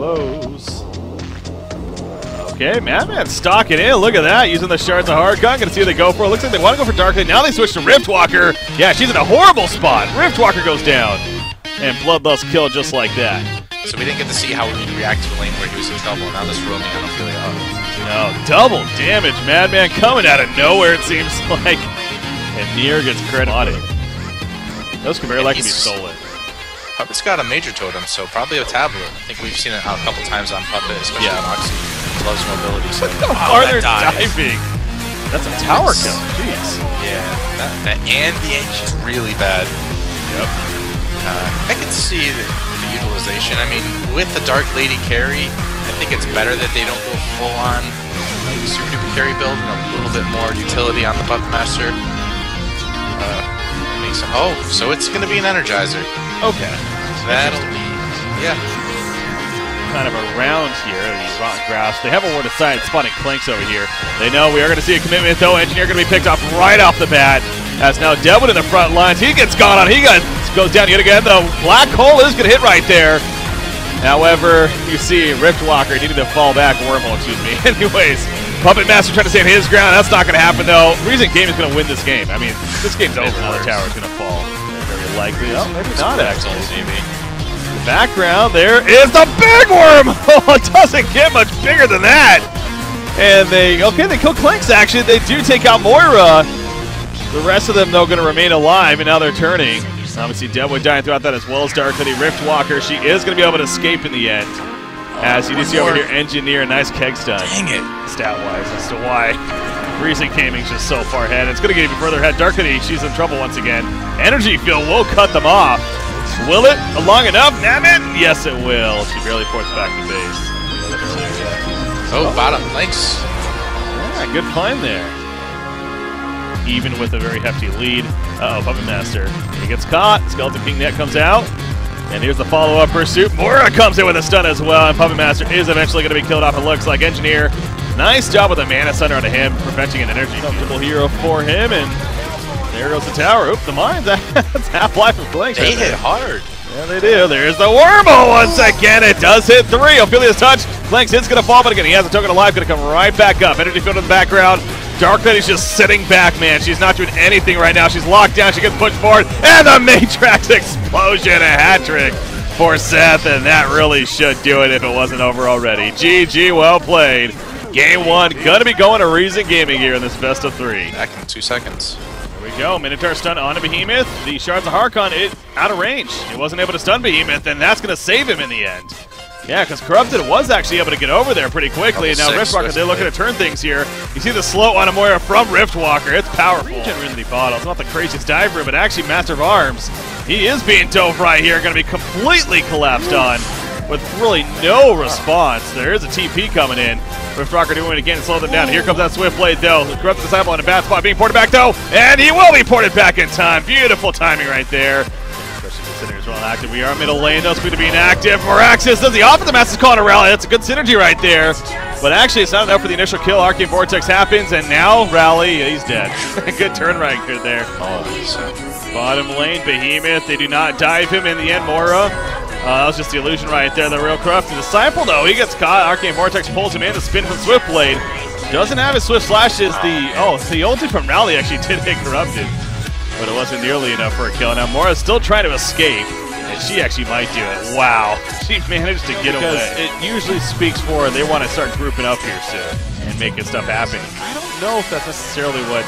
close. Okay, Madman stocking in. Look at that, using the shards of Hardcon. Gonna see what they go for. Looks like they want to go for Darkly. Now they switch to Riftwalker. Yeah, she's in a horrible spot. Riftwalker goes down. And Bloodlust kill just like that. So we didn't get to see how he reacted to the lane where he was in trouble. Now this roaming on Ophelia. No, double damage. Madman coming out of nowhere, it seems like. And Nier gets credit on it. Those can very likely be stolen. Puppet's got a major totem, so probably a tablet. I think we've seen it a couple times on Puppet, especially on Oxy. Loves mobility. So wow, they're diving. That's a tower kill. Jeez. Yeah, that ambient is really bad. Yep. I can see the utilization. I mean, with the Dark Lady carry, I think it's better that they don't go full on super duper carry build and a little bit more utility on the Puppet Master. Oh, so it's going to be an Energizer. Okay. That'll be, yeah. Kind of around here, the rotten grass. They have a word of sight spawning Clanks over here. They know we are going to see a commitment, though. Engineer going to be picked off right off the bat. As now Deadwood in the front lines. He gets gone on. He goes down yet again, though. Black Hole is going to hit right there. However, you see Riftwalker needing to fall back. Wormhole, excuse me. Anyways, Puppet Master trying to stand his ground. That's not going to happen, though. Reason Game is going to win this game. I mean, this game's over. Now the tower is going to fall. Very likely. Oh, maybe not, actually. Maybe. In the background, there is the big worm! Oh, it doesn't get much bigger than that. And they kill Clanks, actually. They do take out Moira. The rest of them, though, going to remain alive, and now they're turning. Obviously, Deadwood dying throughout that as well as Dark Lady. Riftwalker, she is going to be able to escape in the end. As you can see over here, Engineer, nice keg stun. Dang it. Stat-wise as to why Reason Gaming's just so far ahead. It's going to get even further ahead. Dark Lady, she's in trouble once again. Energy Field will cut them off. Will it? Long enough? Namin? Yes, it will. She barely forced back the base. Oh, bottom. Thanks. Yeah, good find there. Even with a very hefty lead. Uh-oh, Puppet Master. He gets caught. Skeleton King Net comes out. And here's the follow-up pursuit. Moira comes in with a stun as well, and Puppet Master is eventually going to be killed off, it looks like. Engineer, nice job with the Mana Thunder onto him, preventing an energy comfortable hero for him, and there goes the tower. Oop, the mines. That's Half-Life of Blanks. They hit hard. Yeah, they do. There's the Wormhole once again. It does hit 3. Ophelia's touch. Clanks is going to fall, but again, he has a token alive, going to come right back up. Energy field in the background. Dark Lady's just sitting back, man. She's not doing anything right now. She's locked down. She gets pushed forward. And the Matrix explosion, a hat trick for Seth. And that really should do it if it wasn't over already. GG, well played. Game 1 going to be going to Reason Gaming here in this best of 3. Back in 2 seconds. Here we go. Minotaur stun onto Behemoth. The Shards of Harkon out of range. He wasn't able to stun Behemoth, and that's going to save him in the end. Yeah, because Corrupted was actually able to get over there pretty quickly, and now Riftwalker, they're looking to turn things here. You see the slow on Moira from Riftwalker. It's powerful. Really bottle. It's not the craziest dive room, but actually Master of Arms. He is being dove right here, going to be completely collapsed on with really no response. There is a TP coming in. Riftwalker doing it again and slow them down. Here comes that Swift Blade, though. Corrupted Disciple in a bad spot, being ported back, though, and he will be ported back in time. Beautiful timing right there. Considering well active. We are middle lane, though, speed of being active. Moraxis does the opposite. Master's calling a rally. That's a good synergy right there. But actually, it's not enough for the initial kill. Arcane Vortex happens, and now Rally, he's dead. Good turn right here there. Bottom lane, Behemoth. They do not dive him in the end. Moira. That was just the illusion right there. The real Corrupted Disciple, though, he gets caught. Arcane Vortex pulls him in. The spin from Swiftblade. Doesn't have his Swift Slashes. The ulti from Rally actually did hit Corrupted, but it wasn't nearly enough for a kill. Now Moira's still trying to escape, and she actually might do it. Wow, she managed to get away. It usually speaks for they want to start grouping up here soon and making stuff happen. I don't know if that's necessarily what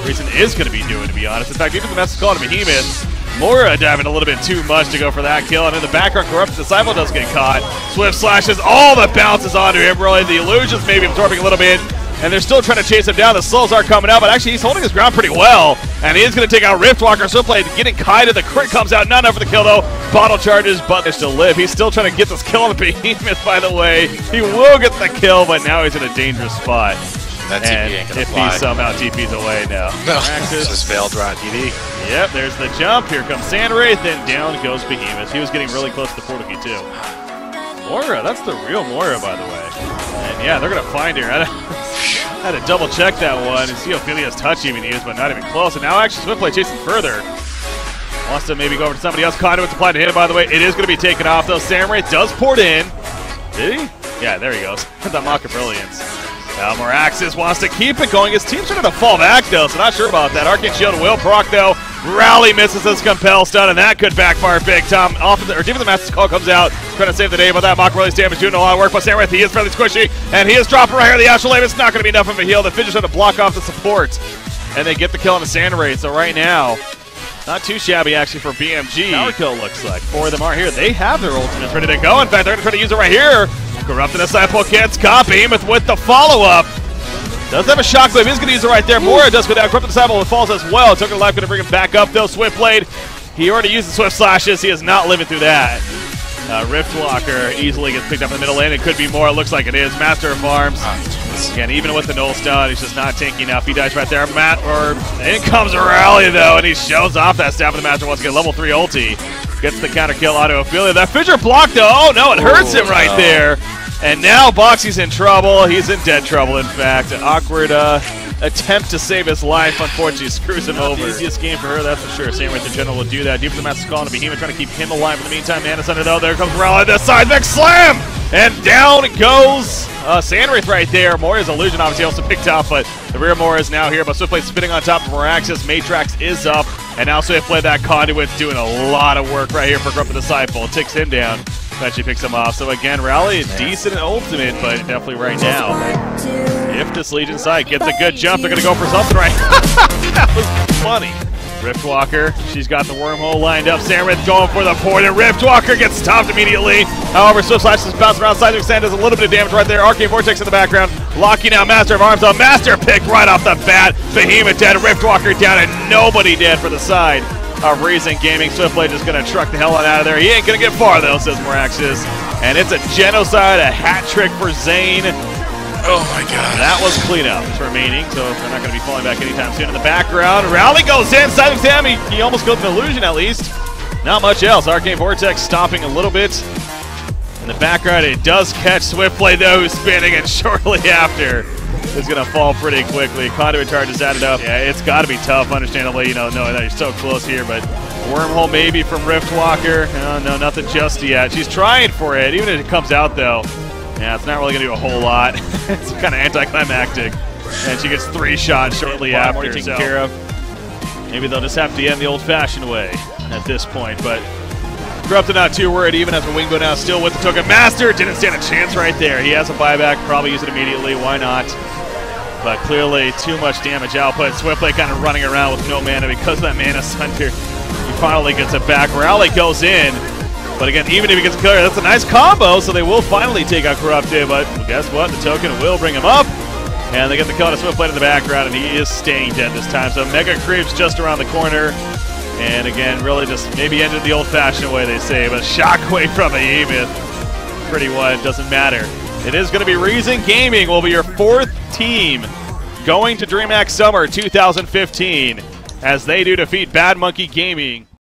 Reason is going to be doing, to be honest. In fact, even the message call to Behemoth, Moira diving a little bit too much to go for that kill, and in the background, Corrupted Disciple does get caught. Swift Slashes, all the bounces onto him, really. The illusions maybe absorbing a little bit, and they're still trying to chase him down. The slows are coming out, but actually he's holding his ground pretty well, and he is going to take out Riftwalker. Swiftblade getting kited. The crit comes out, not enough for the kill, though. Bottle charges, but they're still live. He's still trying to get this kill on the Behemoth, by the way. He will get the kill, but now he's in a dangerous spot. That TP ain't gonna fly. If he somehow TP's away now. No, just failed right DD. Yep, there's the jump. Here comes Sandwraith, and down goes Behemoth. He was getting really close to the portal key, too. Moira, that's the real Moira, by the way. And yeah, they're going to find her. I had to double check that one and see Ophelia's touch even used, but not even close. And now actually Swiftblade chasing further. Wants to maybe go over to somebody else. Conduit's applied to him, by the way. It is going to be taken off, though. Sandwraith does port in. Did he? Yeah, there he goes. That Mock of Brilliance. Now Moraxis wants to keep it going. His team's starting to fall back, though, so not sure about that. Arcane Shield will proc, though. Rally misses his Compel stun, and that could backfire big time. Deep in the Master's Call comes out, trying to save the day, but that Mock of Brilliance damage doing a lot of work. But Samurai, he is fairly squishy, and he is dropping right here. The Astral Flame, it's not going to be enough of a heal. The Fidget's trying to block off the support, and they get the kill on the Sand Raid. So right now, not too shabby, actually, for BMG. Power kill looks like. Four of them are here. They have their ultimates ready to go. In fact, they're going to try to use it right here. Corrupted Disciple gets caught. Behemoth with the follow-up. Does have a shockwave. He's going to use it right there. Mora does go down. Corrupted Disciple falls as well. Took her life. Going to bring him back up, though. Swift Blade. He already used the Swift Slashes. He is not living through that. Riftwalker easily gets picked up in the middle lane. It could be more. It looks like it is. Master of Farms. Again, even with the null stun, he's just not tanky enough. He dies right there. In comes a rally, though, and he shows off that Staff of the Master once again. Level 3 ulti. Gets the counter kill auto Ophelia. That Fissure block, though. Oh, no, it hurts him right there. And now Boxy's in trouble. He's in dead trouble, in fact. An awkward attempt to save his life, unfortunately, screws him over. Easiest game for her, that's for sure. Same with the General will do that. Deep in the Master's Call, and Behemoth trying to keep him alive. In the meantime, Mana Center, though. There comes Rally, the Seismic Slam! And down goes Sandwraith right there. Moria's Illusion obviously also picked up, but the rear Moria is now here. But Swiftblade spinning on top of Moraxis. Matrax is up, and now Swiftblade, that Conduit's doing a lot of work right here for Corrupted Disciple. Ticks him down. Eventually picks him off. So again, Rally is decent in ultimate, but definitely right now. If this Legion side gets a good jump, they're going to go for something right. That was funny. Riftwalker, she's got the wormhole lined up. Sandwraith going for the port, and Riftwalker gets stopped immediately. However, Swift Slash is bouncing around. Seismic Sand does a little bit of damage right there. Arcane Vortex in the background. Locking out Master of Arms. A Master pick right off the bat. Behemoth dead, Riftwalker down, and nobody dead for the side of Reason Gaming. Swiftblade just going to truck the hell out of there. He ain't going to get far, though, says Moraxis. And it's a genocide, a hat trick for Zane. Oh my god. That was cleanup remaining, so they're not going to be falling back anytime soon. In the background, Rally goes in. Seismic Sam, he almost goes an illusion at least. Not much else. Arcane Vortex stopping a little bit. In the background, it does catch Swiftblade, though, who's spinning, and shortly after, it's going to fall pretty quickly. Conduit charge is added up. Yeah, it's got to be tough, understandably, knowing that you're so close here, but wormhole maybe from Riftwalker. No, nothing just yet. She's trying for it, even if it comes out, though. Yeah, it's not really going to do a whole lot. It's kind of anticlimactic. And she gets 3 shots shortly after. Taken care of. Maybe they'll just have to end the old-fashioned way at this point, but Corrupted not too worried, even as Wingo now still with the token. Master didn't stand a chance right there. He has a buyback, probably use it immediately. Why not? But clearly too much damage output. Swiftblade kind of running around with no mana because of that Mana Sunder. He finally gets it back. Rally goes in. But again, even if he gets a killer, that's a nice combo, so they will finally take out Corrupted. But guess what? The token will bring him up. And they get the kill on a Swiftblade in the background, and he is staying dead this time. So Mega Creep's just around the corner. And again, really just maybe ended the old-fashioned way, they say. But Shockwave from Behemoth. Pretty what? Doesn't matter. It is going to be Reason Gaming will be your 4th team going to Dreamhack Summer 2015 as they do defeat Bad Monkey Gaming.